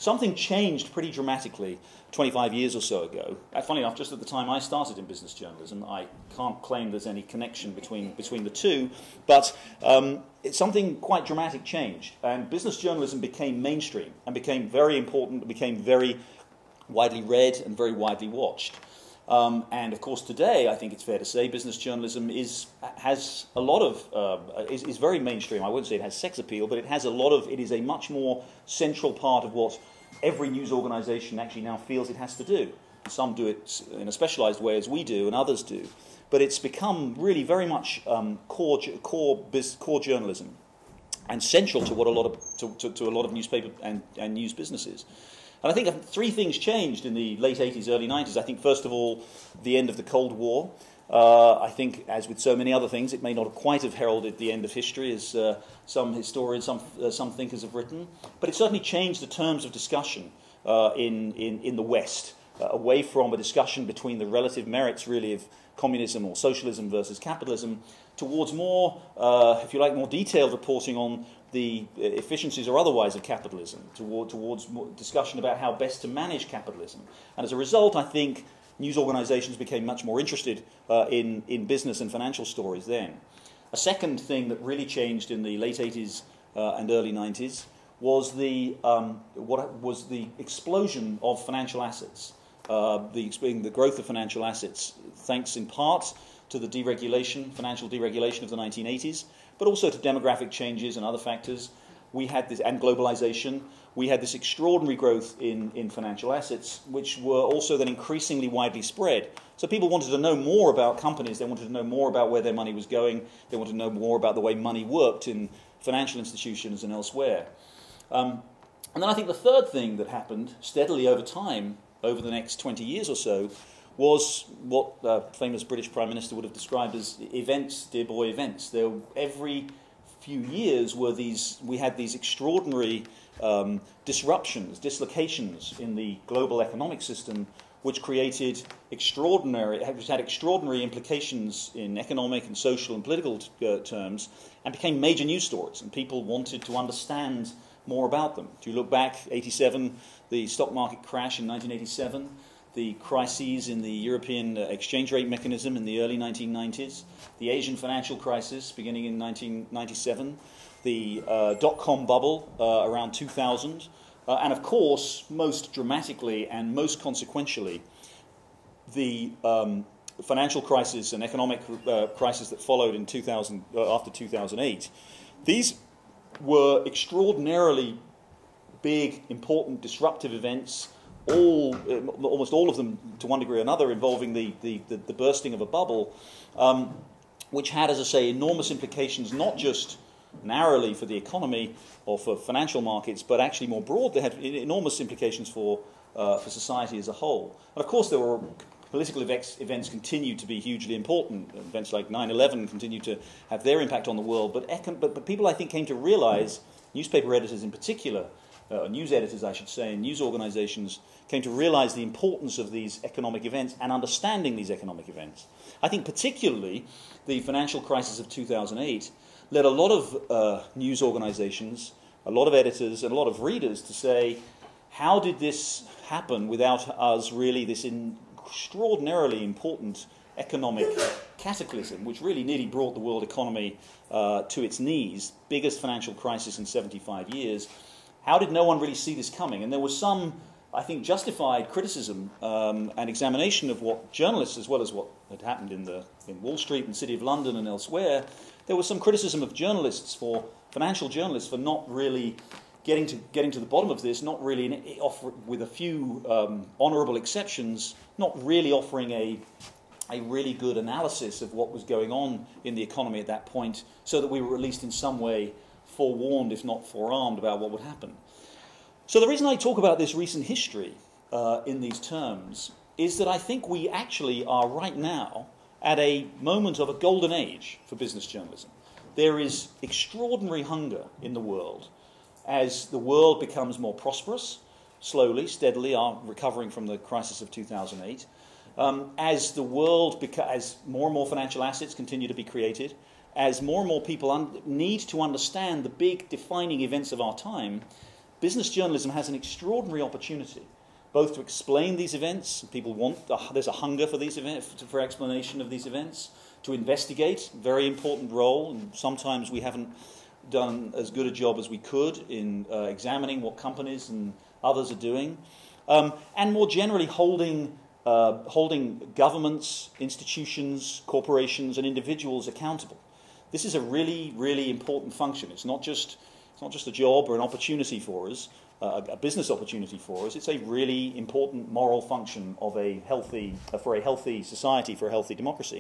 something changed pretty dramatically 25 years or so ago. Funny enough, just at the time I started in business journalism, I can't claim there's any connection between the two, but something quite dramatic changed, and business journalism became mainstream and became very important, became very widely read and very widely watched. And of course, today, I think it's fair to say, business journalism is very mainstream. I wouldn't say it has sex appeal, but it is a much more central part of what every news organization actually now feels it has to do. Some do it in a specialized way, as we do, and others do. But it's become really very much core journalism, and central to what a lot of newspaper and news businesses. And I think three things changed in the late 80s, early 90s. I think, first of all, the end of the Cold War. I think, as with so many other things, it may not quite have heralded the end of history, as some historians, some thinkers have written. But it certainly changed the terms of discussion in the West, away from a discussion between the relative merits, really, of communism or socialism versus capitalism, towards more, if you like, more detailed reporting on the efficiencies or otherwise of capitalism, towards more discussion about how best to manage capitalism. And as a result, I think news organizations became much more interested in business and financial stories then. A second thing that really changed in the late 80s and early 90s was the explosion of financial assets, the growth of financial assets, thanks in part to the financial deregulation of the 1980s, but also to demographic changes and other factors. We had this, and globalization. We had this extraordinary growth in financial assets, which were also then increasingly widely spread. So people wanted to know more about companies. They wanted to know more about where their money was going. They wanted to know more about the way money worked in financial institutions and elsewhere. And then I think the third thing that happened steadily over time, over the next 20 years or so, was what the famous British Prime Minister would have described as events, dear boy, events. Every few years we had these extraordinary disruptions, dislocations in the global economic system, which had extraordinary implications in economic and social and political terms, and became major news stories, and people wanted to understand more about them. If you look back, 87, the stock market crash in 1987, the crises in the European exchange rate mechanism in the early 1990s, the Asian financial crisis beginning in 1997, the dot-com bubble around 2000, and of course, most dramatically and most consequentially, the financial crisis and economic crisis that followed in after 2008. These were extraordinarily big, important, disruptive events, almost all of them, to one degree or another, involving the bursting of a bubble, which had, as I say, enormous implications, not just narrowly for the economy or for financial markets, but actually more broad. They had enormous implications for society as a whole. And of course, there were political events continued to be hugely important. Events like 9/11 continued to have their impact on the world. But people, I think, came to realize, newspaper editors in particular, news editors, I should say, and news organizations came to realize the importance of these economic events and understanding these economic events. I think particularly the financial crisis of 2008 led a lot of news organizations, a lot of editors, and a lot of readers to say, how did this happen without us really this extraordinarily important economic cataclysm, which really nearly brought the world economy to its knees, biggest financial crisis in 75 years. How did no one really see this coming? And there was some, I think, justified criticism and examination of what journalists, as well as what had happened in Wall Street and the City of London and elsewhere. There was some criticism of financial journalists, for not really getting to the bottom of this, not really with a few honourable exceptions, not really offering a really good analysis of what was going on in the economy at that point, so that we were at least in some way forewarned, if not forearmed, about what would happen. So the reason I talk about this recent history in these terms is that I think we actually are right now at a moment of a golden age for business journalism. There is extraordinary hunger in the world as the world becomes more prosperous, slowly, steadily, are recovering from the crisis of 2008. As more and more financial assets continue to be created, as more and more people need to understand the big defining events of our time, business journalism has an extraordinary opportunity, both to explain these events. People there's a hunger for these events, for explanation of these events, to investigate, very important role, and sometimes we haven't done as good a job as we could in examining what companies and others are doing, and more generally holding governments, institutions, corporations, and individuals accountable. This is a really, really important function. It's not just a job or an opportunity for us, a business opportunity for us. It's a really important moral function of for a healthy society, for a healthy democracy.